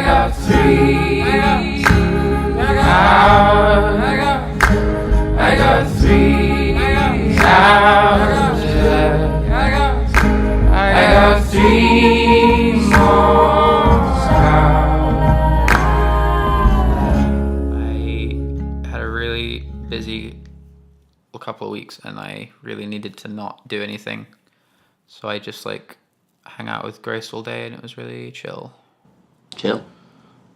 got three houses. I got three houses. I got three more houses. I had a really busy couple of weeks and I really needed to not do anything. So I just hung out with Grace all day and it was really chill. Chill?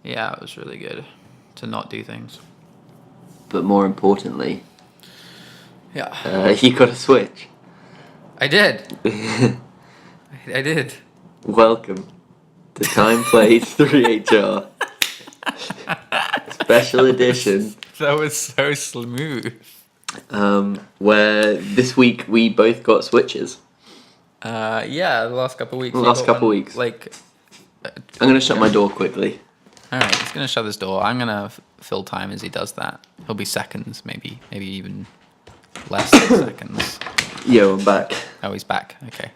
Yeah, it was really good to not do things. But more importantly, yeah, you got a Switch. I did. I did. Welcome to Timeplayed 3HR. Special edition. That was so smooth. Where this week we both got Switches. Yeah, the last couple of weeks. The last couple of weeks. I'm going to shut my door quickly. Alright, he's going to shut his door. I'm going to fill time as he does that. He'll be seconds, maybe even less than seconds. Yo, I'm back. Oh, he's back. Okay.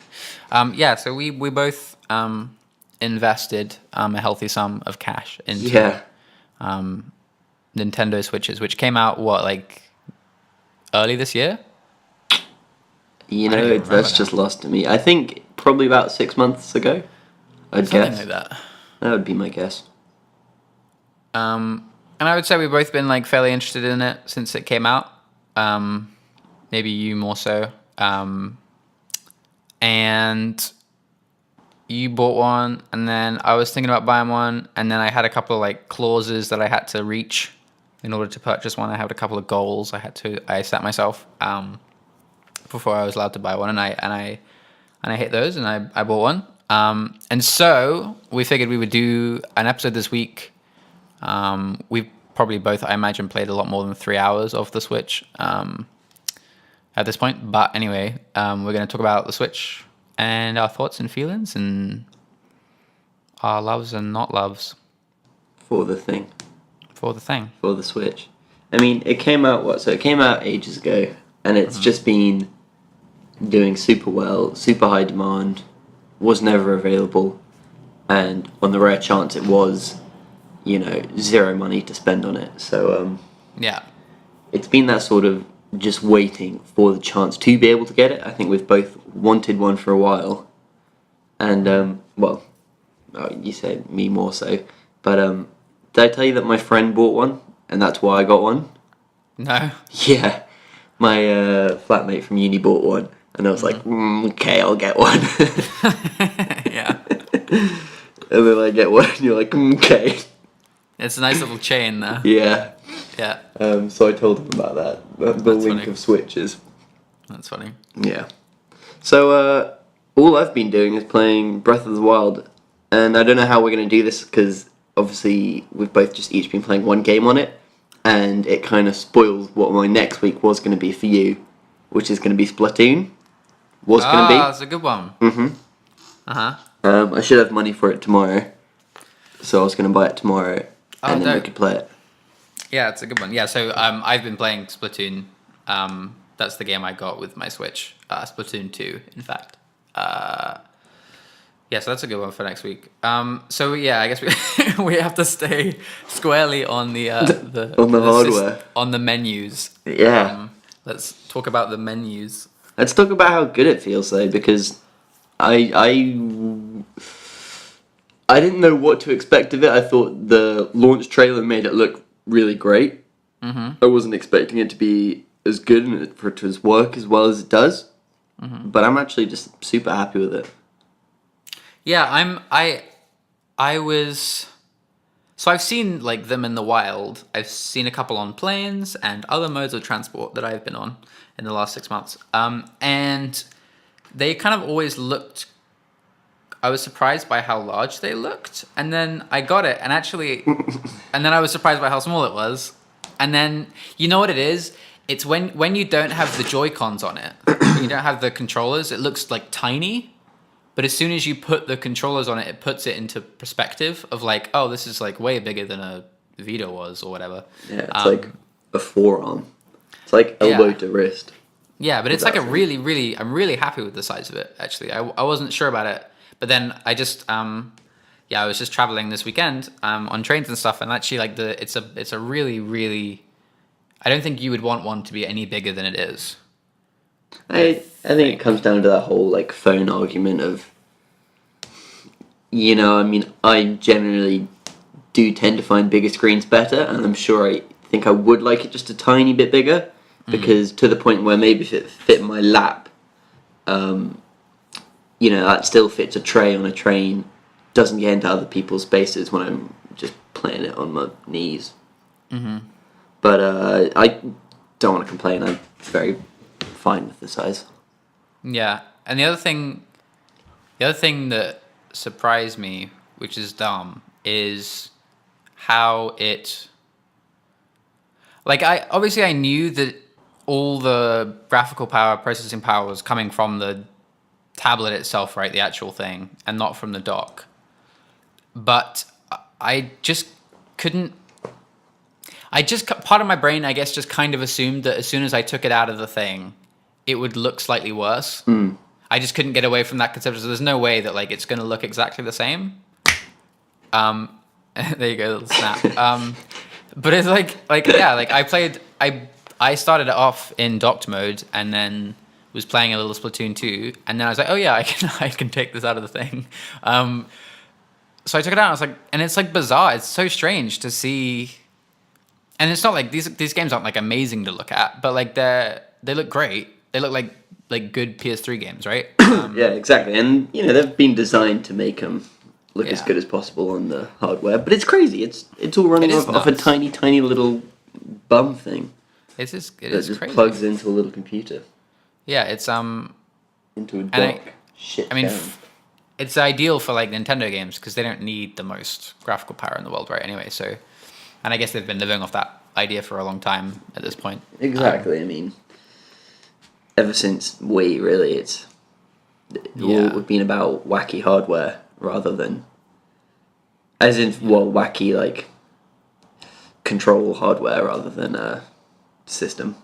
Yeah, so we both invested a healthy sum of cash into Nintendo Switches, which came out, early this year? You know, that's just lost to me. I think probably about 6 months ago, I'd guess. Something like that. That would be my guess. And I would say we've both been fairly interested in it since it came out. Maybe you more so. And you bought one, and then I was thinking about buying one, and then I had a couple of clauses that I had to reach in order to purchase one. I had a couple of goals I set myself before I was allowed to buy one, and I hit those, and I bought one. And so we figured we would do an episode this week. We've probably both, I imagine, played a lot more than 3 hours of the Switch at this point. But anyway, we're going to talk about the Switch and our thoughts and feelings and our loves and not loves. For the thing. For the Switch. I mean, it came out, So it came out ages ago, and it's just been doing super well, super high demand, was never available, and on the rare chance it was, zero money to spend on it. So, yeah. It's been that sort of just waiting for the chance to be able to get it. I think we've both wanted one for a while. And, you said me more so. But, did I tell you that my friend bought one? And that's why I got one? No. Yeah. My flatmate from uni bought one. And I was like, okay, I'll get one. Yeah. And then I get one and you're like, okay. It's a nice little chain there. Yeah. Yeah. So I told him about that. The link funny. of Switches. That's funny. Yeah. So all I've been doing is playing Breath of the Wild. And I don't know how we're going to do this because obviously we've both just each been playing one game on it. And it kind of spoils what my next week was going to be for you, which is going to be Splatoon. Going to be. That's a good one. Mm-hmm. Uh-huh. I should have money for it tomorrow. So I was going to buy it tomorrow. And then we could play it. Yeah, it's a good one. Yeah, so I've been playing Splatoon. That's the game I got with my Switch. Splatoon 2, in fact. Yeah, so that's a good one for next week. So yeah, I guess we have to stay squarely on the hardware, on the menus. Yeah. Let's talk about the menus. Let's talk about how good it feels though, because I didn't know what to expect of it. I thought the launch trailer made it look really great. Mm-hmm. I wasn't expecting it to be as good and for it to work as well as it does. Mm-hmm. But I'm actually just super happy with it. Yeah, I was. So I've seen them in the wild. I've seen a couple on planes and other modes of transport that I've been on in the last 6 months. And they kind of always looked. I was surprised by how large they looked, and then I got it, and and then I was surprised by how small it was, and then you know what it is? It's when you don't have the Joy-Cons on it, you don't have the controllers. It looks tiny. But as soon as you put the controllers on it, it puts it into perspective of oh, this is way bigger than a Vita was or whatever. Yeah, it's like a forearm. It's like elbow to wrist. Yeah, but it's a really, I'm really happy with the size of it, actually. I wasn't sure about it, but then I just, yeah, I was just traveling this weekend on trains and stuff, and actually, like it's a really, really. I don't think you would want one to be any bigger than it is. I think it comes down to that whole like phone argument of, I mean, I generally do tend to find bigger screens better, and I'm sure I think I would like it just a tiny bit bigger, because to the point where maybe if it fit in my lap, that still fits a tray on a train, doesn't get into other people's spaces when I'm just playing it on my knees. Mm-hmm. But I don't want to complain. I'm very fine with the size. Yeah, and the other thing that surprised me, which is dumb, is how it. Like I knew that all the graphical power, processing power was coming from the tablet itself, right? The actual thing, and not from the dock. But I just couldn't. Part of my brain, I guess, just kind of assumed that as soon as I took it out of the thing, it would look slightly worse. I just couldn't get away from that concept. So there's no way that like it's going to look exactly the same. There you go, little snap. But it's like yeah, like I started it off in docked mode and then was playing a little Splatoon 2, and then I was like, oh yeah, I can take this out of the thing. So I took it out and I was like, and it's like bizarre. It's so strange to see. And it's not like these games aren't like amazing to look at, but like they look great. They look like good PS3 games, right? Yeah, exactly. And they've been designed to make them look as good as possible on the hardware. But it's crazy. It's all running off a tiny little bum thing. It is just crazy. Plugs into a little computer. Yeah, it's into a dock. It's ideal for like Nintendo games because they don't need the most graphical power in the world, right? Anyway, so. And I guess they've been living off that idea for a long time at this point. Exactly. I mean, ever since Wii, really, it's all been about wacky hardware rather than, wacky like control hardware rather than system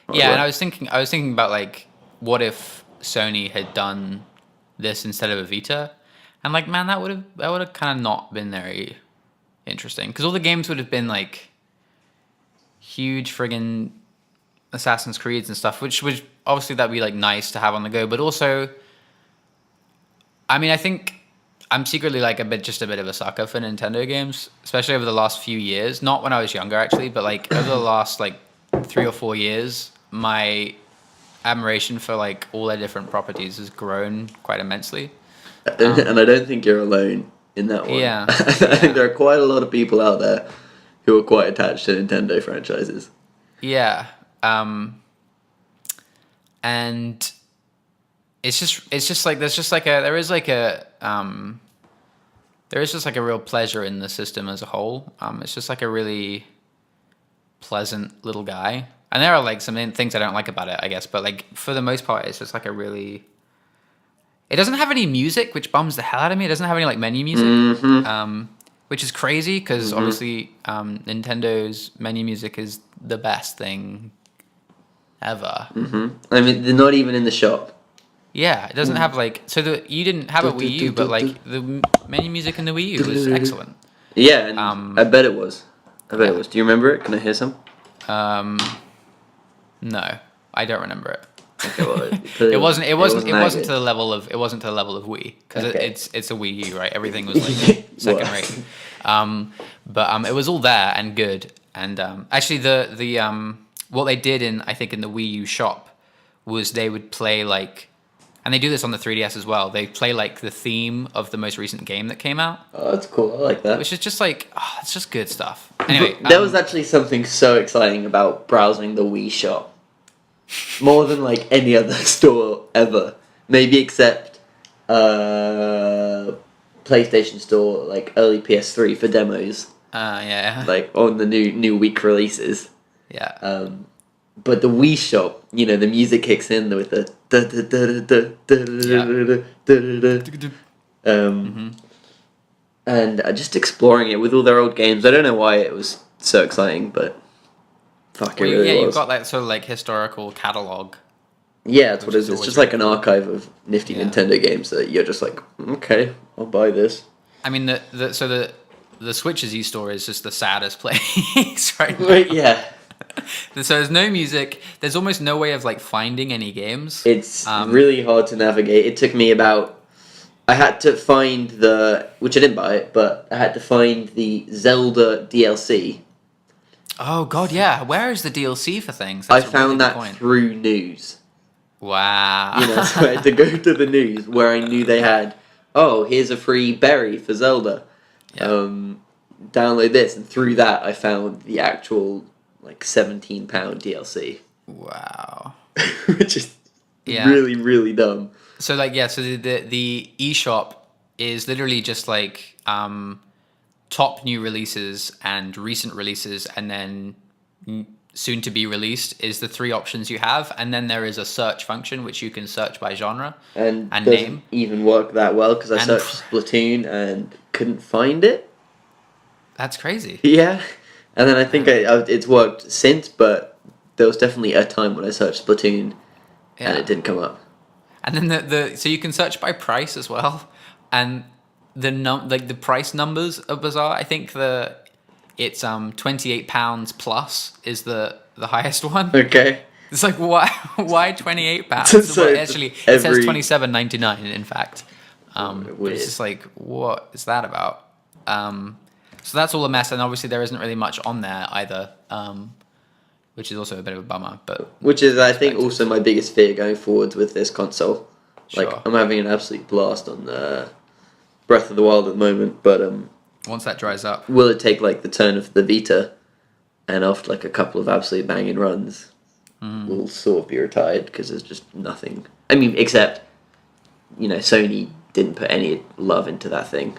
hardware. Yeah, and I was thinking about like, what if Sony had done this instead of a Vita, and like, man, that would have kind of not been very interesting, because all the games would have been like huge friggin' Assassin's Creeds and stuff, which would obviously that'd be like nice to have on the go, but also, I mean, I think I'm secretly like a bit of a sucker for Nintendo games, especially over the last few years. Not when I was younger, actually, but like over the last like 3 or 4 years, my admiration for like all their different properties has grown quite immensely. And I don't think you're alone in that one. Yeah. I think there are quite a lot of people out there who are quite attached to Nintendo franchises. Yeah. And it's just like there is just like a real pleasure in the system as a whole. It's just like a really pleasant little guy. And there are like some things I don't like about it, I guess, but like for the most part, it's just like a really. It doesn't have any music, which bums the hell out of me. It doesn't have any like menu music, which is crazy because obviously Nintendo's menu music is the best thing ever. I mean, they're not even in the shop. Yeah, it doesn't have like you didn't have a Wii U, but like the menu music in the Wii U was excellent. Yeah, and I bet it was. Do you remember it? Can I hear some? No, I don't remember it. Okay, well, it wasn't to to the level of Wii, because it's a Wii U, right? Everything was like second rate. But it was all there and good. And actually, the what they did in the Wii U shop was they would play like, and they do this on the 3DS as well. They play like the theme of the most recent game that came out. Oh, that's cool. I like that. Which is just like, it's just good stuff. Anyway, there was actually something so exciting about browsing the Wii shop. More than like any other store ever, maybe except PlayStation Store, like early PS3 for demos. Yeah. Like on the new week releases. Yeah. But the Wii shop, the music kicks in with the and just exploring it with all their old games. I don't know why it was so exciting, but. Fuck, well, it really was. You've got that sort of like historical catalog. Yeah, that's what it is. It's just like an archive of nifty Nintendo games that you're just like, okay, I'll buy this. I mean, the Switch's eStore is just the saddest place right now. Right, yeah. So there's no music. There's almost no way of like finding any games. It's really hard to navigate. It took me about... I had to find which I didn't buy it, but I had to find the Zelda DLC. Oh God, yeah. Where is the DLC for things? I That's a found really good that point. through news. Wow. You know, so I had to go to the news where I knew they had, oh, here's a free berry for Zelda. Yeah. Download this, and through that I found the actual like £17 DLC, Wow. which is Yeah. really really dumb. So like yeah, so the eShop is literally just like top new releases and recent releases, and then soon to be released is the three options you have, and then there is a search function which you can search by genre And doesn't name. even work that well because I And- searched Splatoon and couldn't find it. That's crazy. Yeah, and then I think it's worked since, but there was definitely a time when I searched Splatoon Yeah. and it didn't come up. And then so you can search by price as well, and the price numbers are bizarre. I think it's £28 plus is the highest one. Okay. It's like why £28? So Well, it's actually, it says every- £27.99. In fact, but Weird. it's just like what is that about? So that's all a mess, and obviously there isn't really much on there either, which is also a bit of a bummer. But Which is, I think, also my biggest fear going forwards with this console. Like, Sure. I'm having an absolute blast on Breath of the Wild at the moment, but once that dries up, will it take like the turn of the Vita, and after like a couple of absolute banging runs, we'll sort of be retired because there's just nothing. I mean, except Sony didn't put any love into that thing.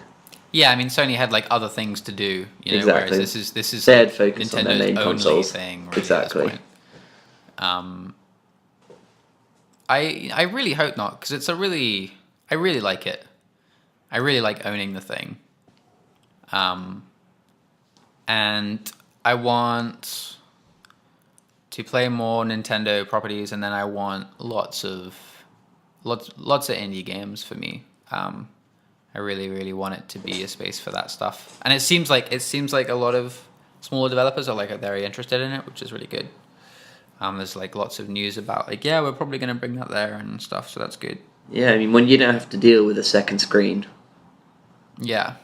yeah, I mean Sony had like other things to do, Exactly. whereas this is They had like focused on their Nintendo's main only consoles. thing, really, Exactly. At this point. I really hope not, because I really like it. I really like owning the thing. And I want to play more Nintendo properties, and then I want lots of indie games for me. I really, really want it to be a space for that stuff, and it seems like a lot of smaller developers are like very interested in it, which is really good. There's like lots of news about like, yeah, we're probably going to bring that there and stuff, so that's good. Yeah, I mean, when you don't have to deal with a second screen, Yeah.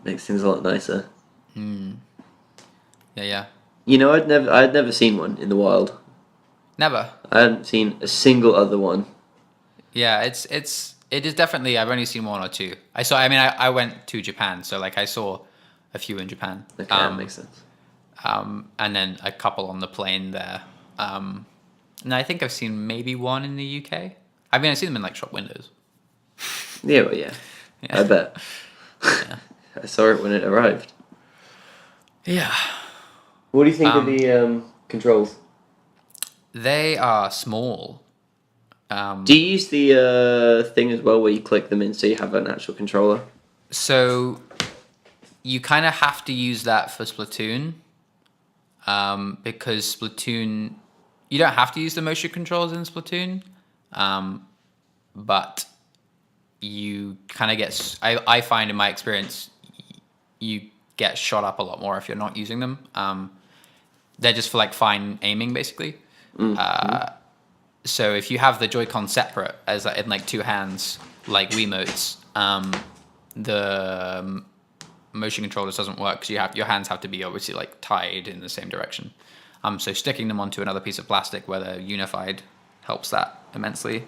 makes things a lot nicer. Yeah. I'd never seen one in the wild. Never. I hadn't seen a single other one. Yeah, it is definitely. I've only seen one or two. I went to Japan, so like I saw a few in Japan. Okay, that makes sense. And then a couple on the plane there. And I think I've seen maybe one in the UK. I mean, I've seen them in like shop windows. Yeah, well, yeah. I bet. Yeah. I saw it when it arrived. Yeah. What do you think of the controls? They are small. Do you use the thing as well where you click them in so you have an actual controller? So you kind of have to use that for Splatoon, because Splatoon, you don't have to use the motion controls in Splatoon, but you kind of get, I find in my experience, you get shot up a lot more if you're not using them. They're just for like fine aiming, basically. So if you have the Joy-Con separate as in like two hands, like Wiimotes, the motion controllers doesn't work because your hands have to be obviously like tied in the same direction. So sticking them onto another piece of plastic where they're unified helps that immensely.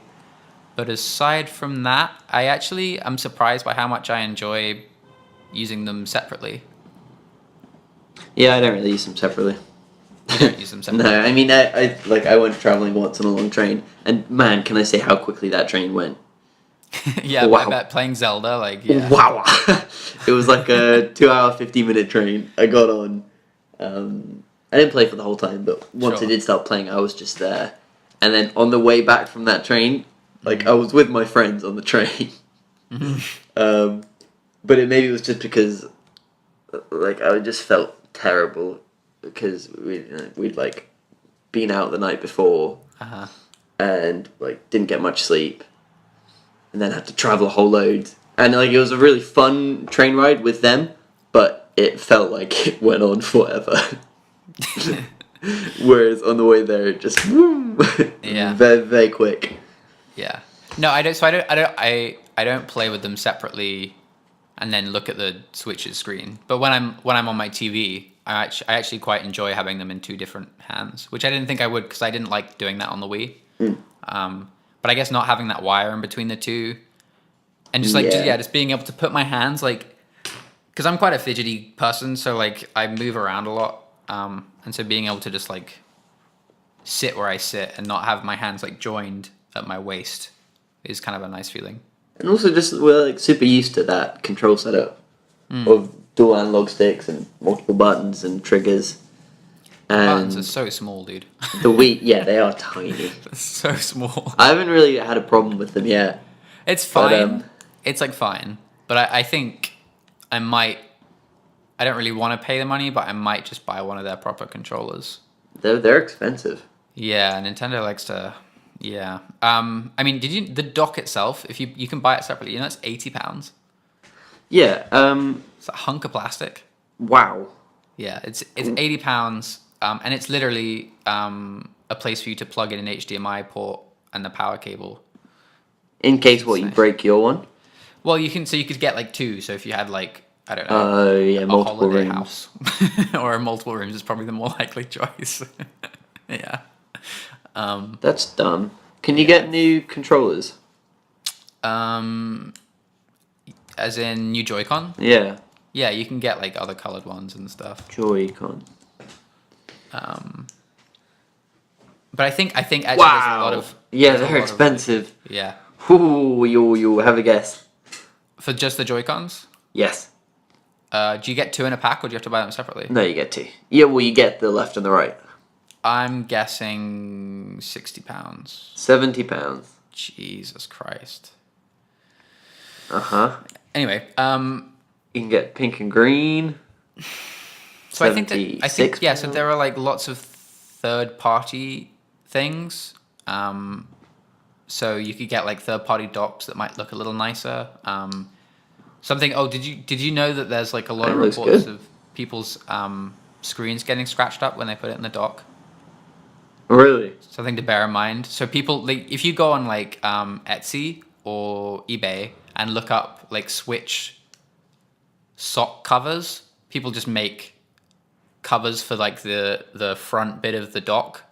But aside from that, I'm surprised by how much I enjoy using them separately. Yeah, I don't really use them separately. You don't use them separately? No, I mean, I went traveling once on a long train, and man, can I say how quickly that train went. Yeah, Wow. I bet playing Zelda, like, yeah. Wow! It was like a 2-hour, 50-minute train. I got on. I didn't play for the whole time, but once Sure. I did start playing, I was just there. And then on the way back from that train, like, I was with my friends on the train. But maybe it was just because, like, I just felt terrible because we'd like been out the night before and like didn't get much sleep, and then had to travel a whole load And like it was a really fun train ride with them, but it felt like it went on forever. Whereas on the way there, it just Yeah. very very quick. Yeah. No, I don't. So I don't play with them separately, and then look at the Switch's screen. But when I'm on my TV, I actually quite enjoy having them in two different hands, which I didn't think I would because I didn't like doing that on the Wii. But I guess not having that wire in between the two, and just being able to put my hands like, because I'm quite a fidgety person, so like I move around a lot, and so being able to just like sit where I sit and not have my hands like joined at my waist is kind of a nice feeling. And also just we're like super used to that control setup of dual analog sticks and multiple buttons and triggers. And Buttons are so small, dude. the Wii, yeah, they are tiny. So small. I haven't really had a problem with them yet. It's fine. But, It's like fine. But I think I might. I don't really want to pay the money, but I might just buy one of their proper controllers. they're expensive. Yeah, Nintendo likes to. Yeah. I mean, the dock itself? If you can buy it separately, it's £80. Yeah. It's a hunk of plastic. Wow. Yeah, it's £80, and it's literally a place for you to plug in an HDMI port and the power cable. In case you break your one. Well, you could get like two. So if you had like, I don't know. Oh yeah, multiple holiday rooms. House or multiple rooms is probably the more likely choice. Yeah. That's dumb. Can you get new controllers? As in new Joy-Con? Yeah. Yeah, you can get like other colored ones and stuff. Joy-Con. But I think actually there's a lot of they're expensive. Yeah. Ooh, you have a guess. For just the Joy-Cons? Yes. Do you get two in a pack or do you have to buy them separately? No, you get two. Yeah, well, you get the left and the right. I'm guessing £60. £70. Jesus Christ. Anyway, you can get pink and green. So I think yeah. So there are like lots of third-party things. So you could get like third-party docks that might look a little nicer. Something. Oh, did you know that there's like a lot of reports of people's screens getting scratched up when they put it in the dock? Really? Something to bear in mind. So people, like, if you go on like Etsy or eBay and look up like Switch sock covers, people just make covers for like the front bit of the dock,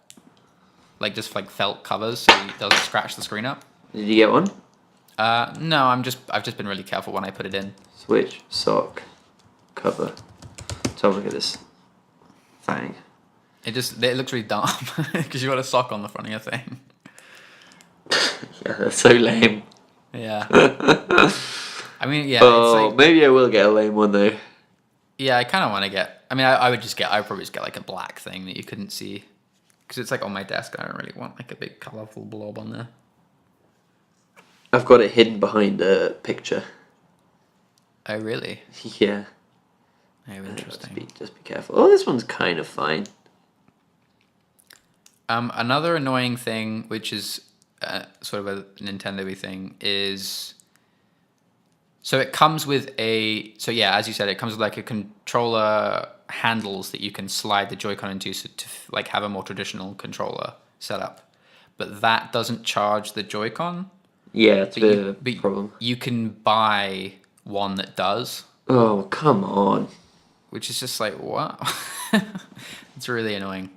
like just like felt covers, so it doesn't scratch the screen up. Did you get one? No, I've just been really careful when I put it in. Switch sock cover. Let's have a look at this thing. It looks really dumb because you got a sock on the front of your thing. Yeah, that's so lame. Yeah. I mean, yeah. Oh, it's like, maybe I will get a lame one though. Yeah, I kind of want to get. I mean, I would probably just get like a black thing that you couldn't see, because it's like on my desk. I don't really want like a big colorful blob on there. I've got it hidden behind a picture. Oh really? Yeah. Oh, interesting. Just be careful. Oh, this one's kind of fine. Another annoying thing, which is sort of a Nintendo-y thing, is so it comes with as you said, it comes with like a controller handles that you can slide the Joy-Con into, so to like have a more traditional controller setup, but that doesn't charge the Joy-Con. Yeah, it's a bit of a problem. You can buy one that does. Oh, come on. Which is just like, what? It's really annoying.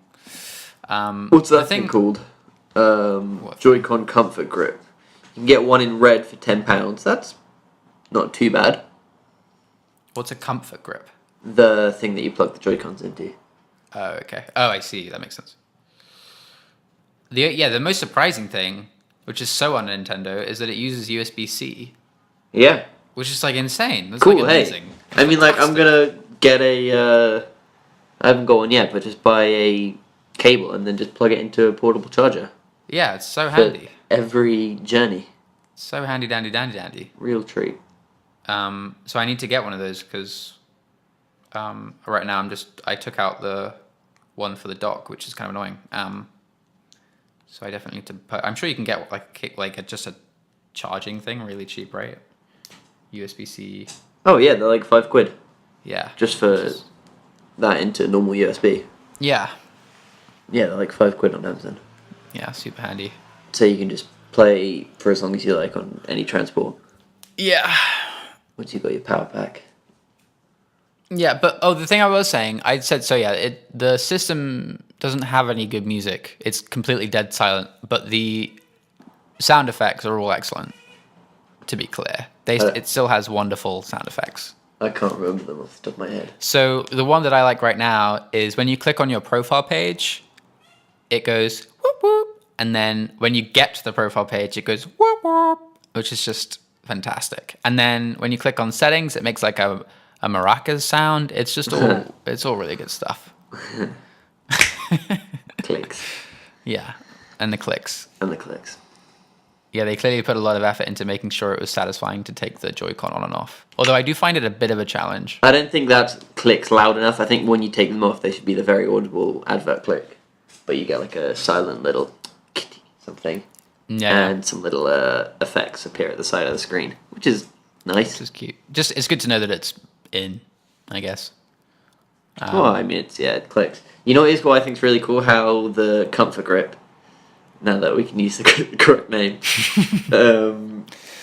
What's that thing called? Joy-Con Comfort Grip. You can get one in red for £10. That's not too bad. What's a comfort grip? The thing that you plug the Joy-Cons into. Oh, okay. Oh, I see. That makes sense. The most surprising thing, which is so on Nintendo, is that it uses USB-C. Yeah. Which is like insane. That's cool, like amazing. Hey. I mean, like, I'm gonna get I haven't got one yet, but just buy a cable and then just plug it into a portable charger. Yeah, it's so handy. Every journey. So handy, dandy. Real treat. So I need to get one of those because right now I took out the one for the dock, which is kind of annoying. So I definitely need to I'm sure you can get just a charging thing really cheap, right? USB-C. Oh yeah, they're like £5 Yeah. just for that into normal USB. Yeah. Yeah, they're like £5 on Amazon. Yeah, super handy. So you can just play for as long as you like on any transport. Yeah. Once you've got your power pack. Yeah, but the thing I was saying, I said so. Yeah, the system doesn't have any good music. It's completely dead silent. But the sound effects are all excellent. To be clear, it still has wonderful sound effects. I can't remember them off the top of my head. So the one that I like right now is when you click on your profile page, it goes whoop whoop, and then when you get to the profile page, it goes whoop whoop, which is just fantastic. And then when you click on settings, it makes like a maracas sound. It's just all really good stuff. Clicks. Yeah, and the clicks. And the clicks. Yeah, they clearly put a lot of effort into making sure it was satisfying to take the Joy-Con on and off. Although I do find it a bit of a challenge. I don't think that clicks loud enough. I think when you take them off, they should be the very audible advert click. But you get like a silent little something. Yeah. And some little effects appear at the side of the screen, which is nice. Which is cute. Just it's good to know that it's in, I guess. Well, I mean, it clicks. You know what I think is really cool? How the comfort grip, now that we can use the correct name,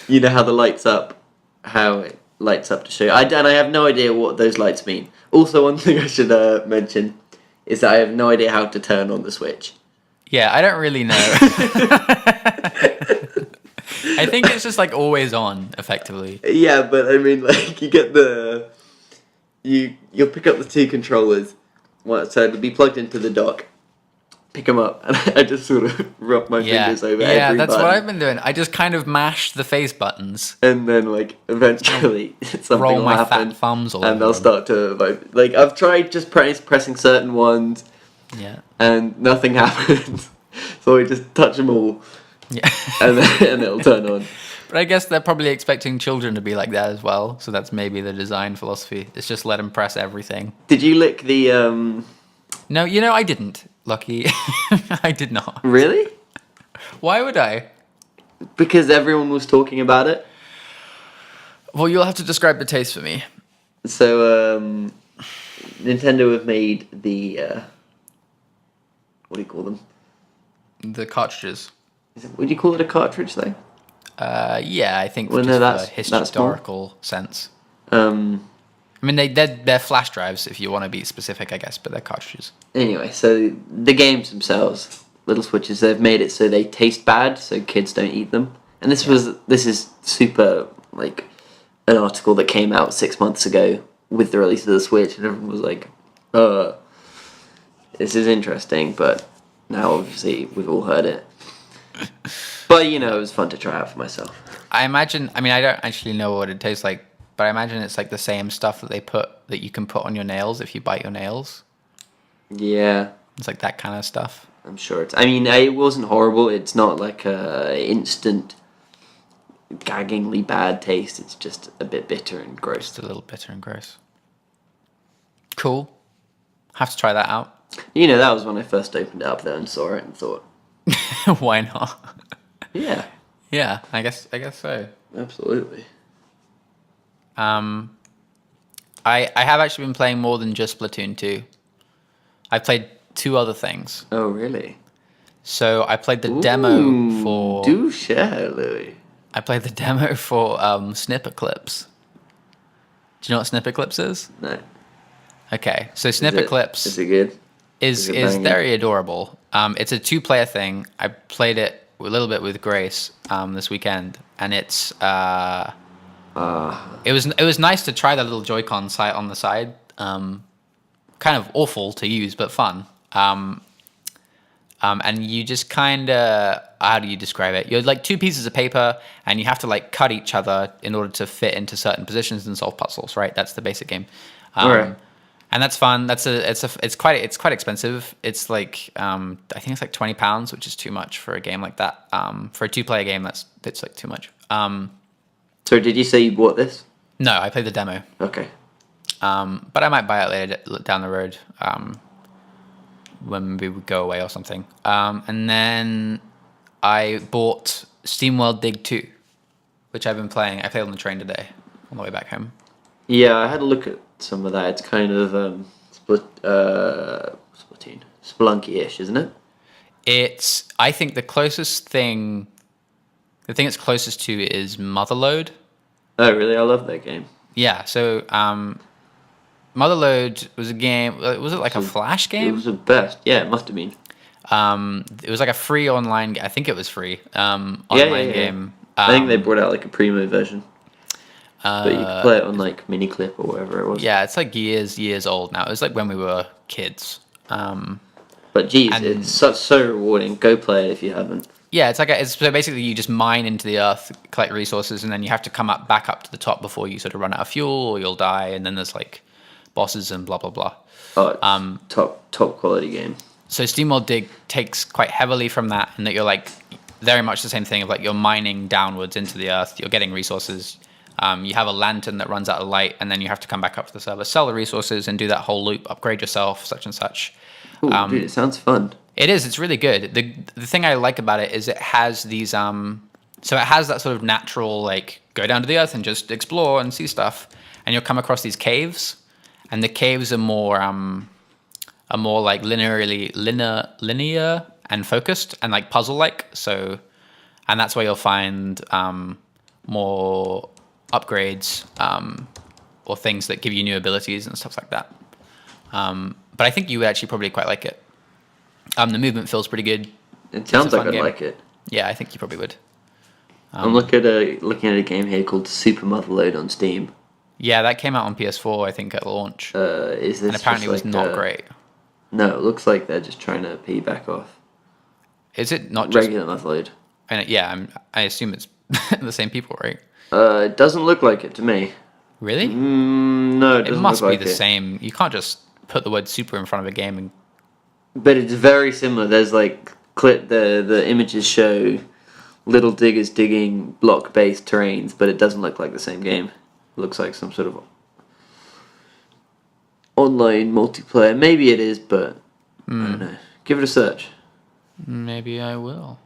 you know how the lights up, how it lights up to show you. And I have no idea what those lights mean. Also, one thing I should mention is that I have no idea how to turn on the Switch. Yeah, I don't really know. I think it's just like always on, effectively. Yeah, but I mean, like, you get you'll pick up the two controllers, so it'll be plugged into the dock. Pick them up, and I just sort of rub my fingers over every button. Yeah, that's what I've been doing. I just kind of mash the face buttons. And then, like, eventually something roll will my happen. Fat thumbs all and they'll over start to vibrate. Like, I've tried just pressing certain ones. Yeah. And nothing happens. So I just touch them all. Yeah. and it'll turn on. But I guess they're probably expecting children to be like that as well. So that's maybe the design philosophy. It's just let them press everything. Did you lick the... No, I didn't. Lucky. I did not. Really? Why would I? Because everyone was talking about it. Well, you'll have to describe the taste for me. So, Nintendo have made the... what do you call them? The cartridges. Would you call it a cartridge, though? Yeah, I think well, just no, for historical sense. I mean, they're flash drives, if you want to be specific, I guess, but they're cartridges. Anyway, so the games themselves, little switches, they've made it so they taste bad, so kids don't eat them. And this is super, like, an article that came out 6 months ago with the release of the Switch, and everyone was like, this is interesting, but now obviously we've all heard it. But, it was fun to try out for myself. I don't actually know what it tastes like, but I imagine it's like the same stuff that you can put on your nails if you bite your nails. Yeah. It's like that kind of stuff. I'm sure it wasn't horrible. It's not like a instant gaggingly bad taste. It's just a bit bitter and gross. Just a little bitter and gross. Cool. Have to try that out. That was when I first opened it up there and saw it and thought, why not? Yeah. Yeah, I guess so. Absolutely. I have actually been playing more than just Splatoon 2. I've played 2 other things. Oh, really? So I played the demo for... Do share, Louis. I played the demo for Snipperclips. Do you know what Snipperclips is? No. Okay, so Snipperclips... Is it good? Is very adorable. It's a 2-player thing. I played it a little bit with Grace this weekend, and it's... It was nice to try that little Joy-Con sight on the side. Kind of awful to use, but fun. And you just kind of, how do you describe it? You're like 2 pieces of paper, and you have to like cut each other in order to fit into certain positions and solve puzzles. Right? That's the basic game. Right. And that's fun. It's quite expensive. It's like I think it's like £20, which is too much for a game like that. For a 2-player game, it's like too much. So did you say you bought this? No, I played the demo. Okay. But I might buy it later down the road when we would go away or something. And then I bought SteamWorld Dig 2, which I've been playing. I played on the train today. on the way back home. Yeah, I had a look at some of that. It's kind of Splatoon, Spelunky-ish, isn't it? I think the thing it's closest to is Motherload. Oh, really? I love that game. Yeah, so Motherload was a game. Was it like a Flash It game? was the best. Yeah, it must have been. It was like a free online. I think it was free. Yeah, Online yeah. game. I think they brought out like a primo version, but you could play it on like Miniclip or whatever it was. Yeah, it's like years old now. It was like when we were kids. But geez, and- it's so rewarding. Go play it if you haven't. Yeah, so basically you just mine into the earth, collect resources, and then you have to come back up to the top before you sort of run out of fuel or you'll die. And then there's like bosses and blah blah blah. Oh, it's top quality game. So SteamWorld Dig takes quite heavily from that, and that you're like very much the same thing of like you're mining downwards into the earth, you're getting resources. You have a lantern that runs out of light, and then you have to come back up to the server, sell the resources, and do that whole loop, upgrade yourself, such and such. Ooh, dude, it sounds fun. It is. It's really good. The thing I like about it is it has these so it has that sort of natural like go down to the earth and just explore and see stuff, and you'll come across these caves, and the caves are more like linear and focused and like puzzle like. So, and that's where you'll find more upgrades or things that give you new abilities and stuff like that. But I think you would actually probably quite like it. The movement feels pretty good. It sounds a like fun I'd game. like it. Yeah, I think you probably would. I'm looking at a game here called Super Motherload on Steam. Yeah, that came out on PS4, I think, at launch. Is this And apparently just was not great. No, it looks like they're just trying to piggyback off Is it not just... regular Motherload. I assume it's the same people, right? It doesn't look like it to me. Really? No, it It doesn't must look be like the it. same. You can't just put the word super in front of a game and... But it's very similar. There's like the images show little diggers digging block-based terrains, but it doesn't look like the same game. It looks like some sort of online multiplayer. Maybe it is, but I don't know. Give it a search. Maybe I will.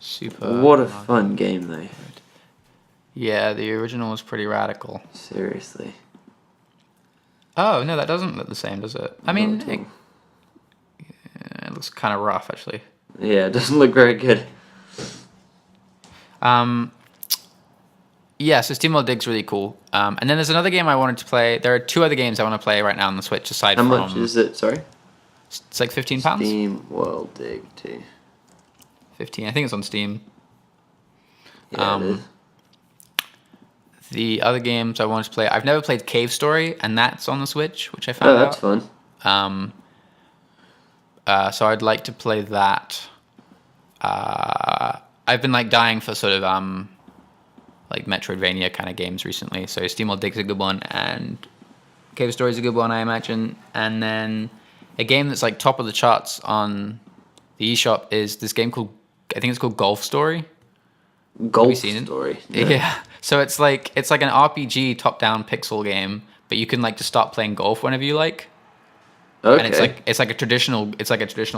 Super... What a fun game, though. Yeah, the original was pretty radical. Seriously. Oh, no, that doesn't look the same, does it? I mean, Not at all. it looks kind of rough, actually. Yeah, it doesn't look very good. Yeah, so SteamWorld Dig's really cool. And then there's another game I wanted to play. There are two other games I want to play right now on the Switch aside How from... much is it? Sorry? It's like £15? Steam World Dig 2. 15. I think it's on Steam. Yeah, it is. The other games I wanted to play... I've never played Cave Story, and that's on the Switch, which I found Oh, out. that's fun. So I'd like to play that. I've been like dying for sort of like Metroidvania kind of games recently. So SteamWorld Dig's a good one, and Cave Story's a good one, I imagine. And then a game that's like top of the charts on the eShop is this game called, I think it's called Golf Story. Golf seen it? Story. Yeah. So it's like an RPG top-down pixel game, but you can like just start playing golf whenever you like. Okay. And it's like a traditional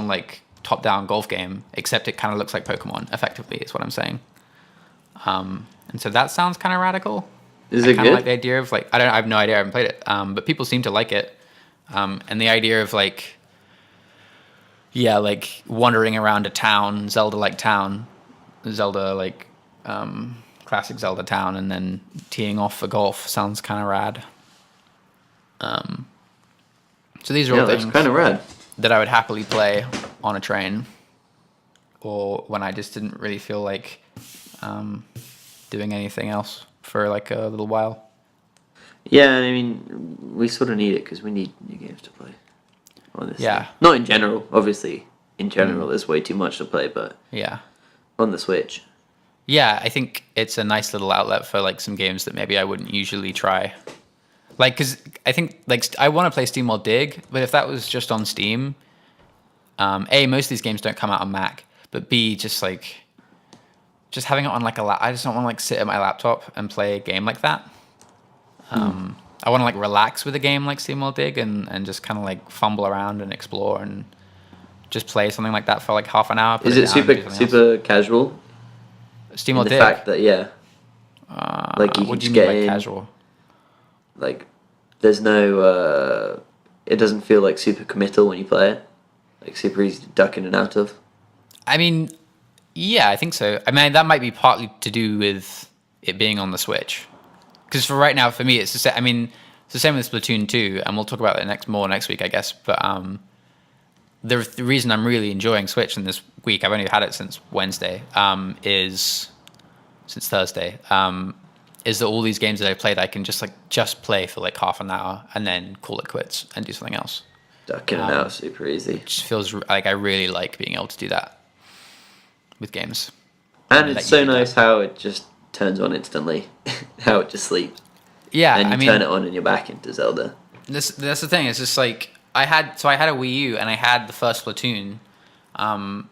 like top-down golf game, except it kind of looks like Pokemon. Effectively, is what I'm saying. And so that sounds kind of radical. Is I it kind of good? like the idea of like I have no idea. I haven't played it, but people seem to like it. And the idea of like, yeah, like wandering around a town, Zelda-like town, classic Zelda town, and then teeing off for golf sounds kind of rad. So these are all that's things kind of rad. that I would happily play on a train, or when I just didn't really feel like doing anything else for like a little while. Yeah, I mean, we sort of need it because we need new games to play. Honestly. Yeah. Not in general, obviously. In general, there's way too much to play, but Yeah. on the Switch. Yeah, I think it's a nice little outlet for like some games that maybe I wouldn't usually try. Like, because I think like I want to play SteamWorld Dig, but if that was just on Steam, A, most of these games don't come out on Mac, but B, just having it on like I just don't want to like sit at my laptop and play a game like that. I want to like relax with a game like SteamWorld Dig and just kind of like fumble around and explore and just play something like that for like half an hour. Is it super casual? Steam in or the Dig? fact that like you can What do you just mean get by in. casual? Like, there's no. It doesn't feel like super committal when you play it. Like super easy to duck in and out of. I mean, yeah, I think so. I mean, that might be partly to do with it being on the Switch. Because for right now, for me, it's the same. I mean, it's the same with Splatoon 2, and we'll talk about it next week, I guess. But the reason I'm really enjoying Switch in this week, I've only had it since Wednesday, is since Thursday, is that all these games that I played, I can just play for like half an hour and then call it quits and do something else. Duck in and out super easy. It just feels like I really like being able to do that with games. And Let it's you so do nice that. how it just turns on instantly. How it just sleeps. Yeah, And you I mean, turn it on and you're back into Zelda. that's the thing. It's just like I had a Wii U and I had the first Splatoon, and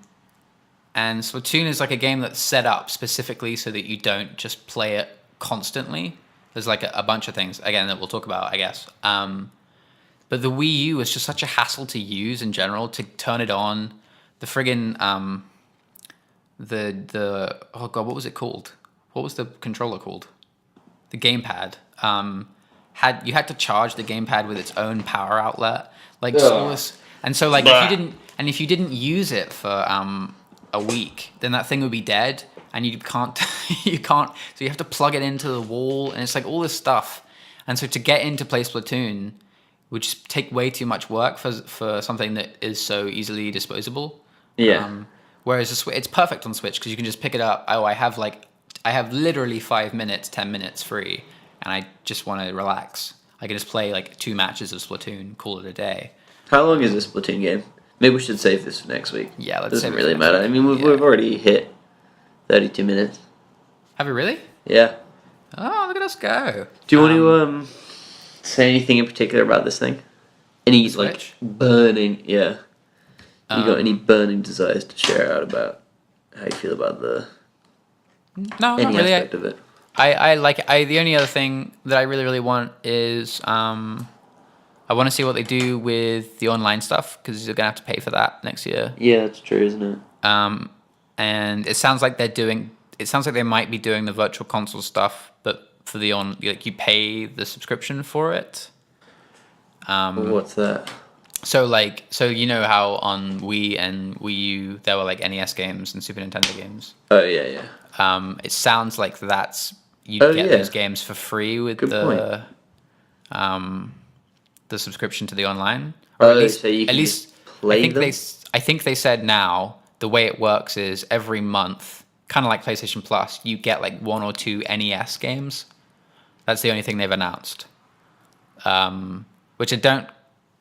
Splatoon is like a game that's set up specifically so that you don't just play it constantly. There's like a bunch of things again that we'll talk about, I guess. But the Wii U was just such a hassle to use in general to turn it on. The friggin' the oh god, what was it called? What was the controller called? The gamepad. You had to charge the gamepad with its own power outlet, like just all this. And so like if you didn't use it for a week, then that thing would be dead, and you can't you can't. So you have to plug it into the wall, and it's like all this stuff. And so to get into play Splatoon would just take way too much work for something that is so easily disposable. Yeah. Whereas it's perfect on Switch because you can just pick it up. Oh, I have literally 5 minutes, 10 minutes free, and I just want to relax. I can just play like 2 matches of Splatoon, call it a day. How long is this Splatoon game? Maybe we should save this for next week. Yeah, let's Doesn't save it really for next matter. week. I mean, we've already hit 32 minutes. Have we really? Yeah. Oh, look at us go. Do you want to say anything in particular about this thing? Any Switch? burning? Yeah. You got any burning desires to share out about how you feel about No, any not really. aspect of it? The only other thing that I really, really want is I want to see what they do with the online stuff because you're gonna have to pay for that next year. Yeah, that's true, isn't it? And it sounds like they might be doing the virtual console stuff, but for you pay the subscription for it. What's that? So you know how on Wii and Wii U there were like NES games and Super Nintendo games. Oh yeah, yeah. It sounds like you get those games for free with Good point. The subscription to the online, or at least so you can at least just play them? I think they said now the way it works is every month, kind of like PlayStation Plus, you get like 1 or 2 NES games. That's the only thing they've announced, which I don't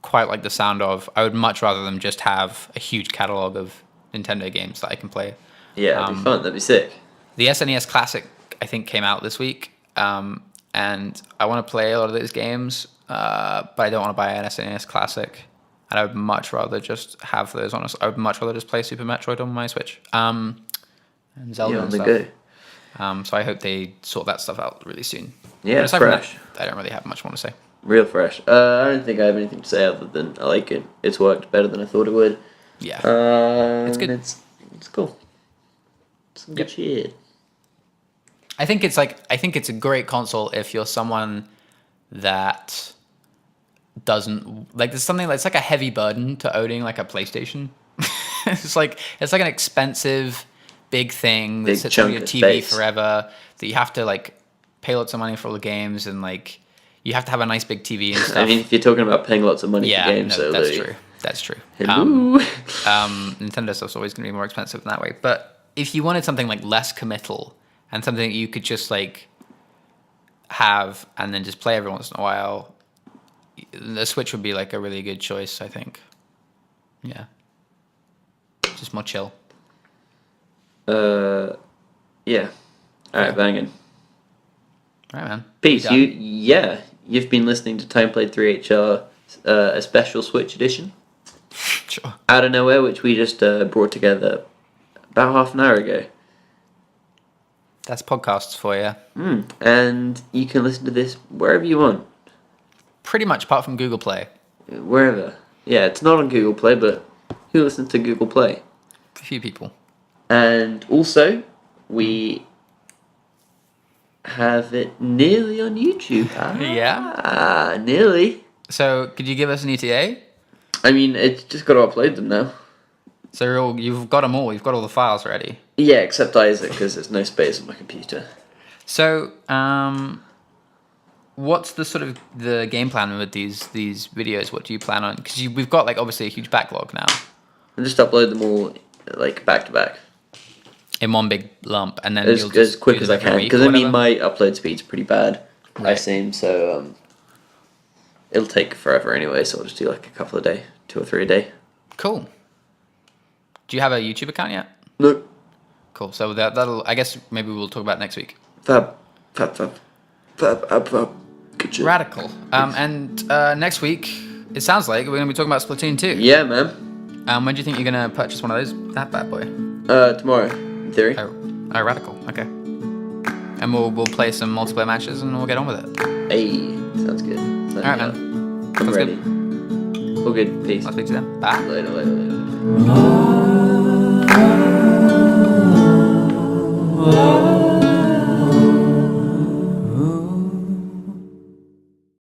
quite like the sound of. I would much rather them just have a huge catalog of Nintendo games that I can play. Yeah, it'd be fun. That'd be sick. The SNES Classic, I think, came out this week, and I want to play a lot of those games, but I don't want to buy an SNES Classic, and I would much rather just have those on. I would much rather just play Super Metroid on my Switch, and Zelda On and the stuff. go. So I hope they sort that stuff out really soon. Yeah, But aside from fresh. that, I don't really have much more to say. Real fresh. I don't think I have anything to say other than I like it. It's worked better than I thought it would. Yeah, It's good. It's cool. Some good shit. I think it's a great console if you're someone that doesn't like. There's something that's like a heavy burden to owning like a PlayStation. it's like an expensive big thing that Big sits on chunk your of TV space. forever. That you have to like pay lots of money for all the games, and like you have to have a nice big TV and stuff. I mean, if you're talking about paying lots of money yeah, for games, no, so that's Louis. true. That's true. Hello. Nintendo stuff's always going to be more expensive in that way. But if you wanted something like less committal and something that you could just like have and then just play every once in a while, the Switch would be like a really good choice, I think. Yeah. Just more chill. Yeah. All right, banging. Right, man. Peace. We done. You've been listening to Timeplayed 3HR, a special Switch edition Sure. out of nowhere, which we just brought together about half an hour ago. That's podcasts for you. And you can listen to this wherever you want, Pretty much apart from Google Play. wherever. Yeah, it's not on Google Play, but who listens to Google Play? A few people. And also, we have it nearly on YouTube. Yeah? Nearly. So, could you give us an ETA? I mean, it's just got to upload them now. So you've got them all. You've got all the files ready. Yeah, except Isaac, because there's no space on my computer. So, what's the sort of the game plan with these videos? What do you plan on? Because we've got like obviously a huge backlog now. And just upload them all like back to back. In one big lump, and then As quick as I can. Because I mean, my upload speed's pretty bad. Right. I seem so. It'll take forever anyway, so I'll just do like a couple a day, 2 or 3 a day. Cool. Do you have a YouTube account yet? No. Cool. So that'll. I guess maybe we'll talk about it next week. Fab. Good shit. Radical. And next week, it sounds like we're gonna be talking about Splatoon 2. Yeah, man. When do you think you're gonna purchase one of those? That bad boy. Tomorrow, in theory. Oh, radical. Okay. And we'll play some multiplayer matches and we'll get on with it. Hey, sounds good. All right, man. I'm Sounds ready. good. All good. Peace. I'll speak to you then. Bye. Later.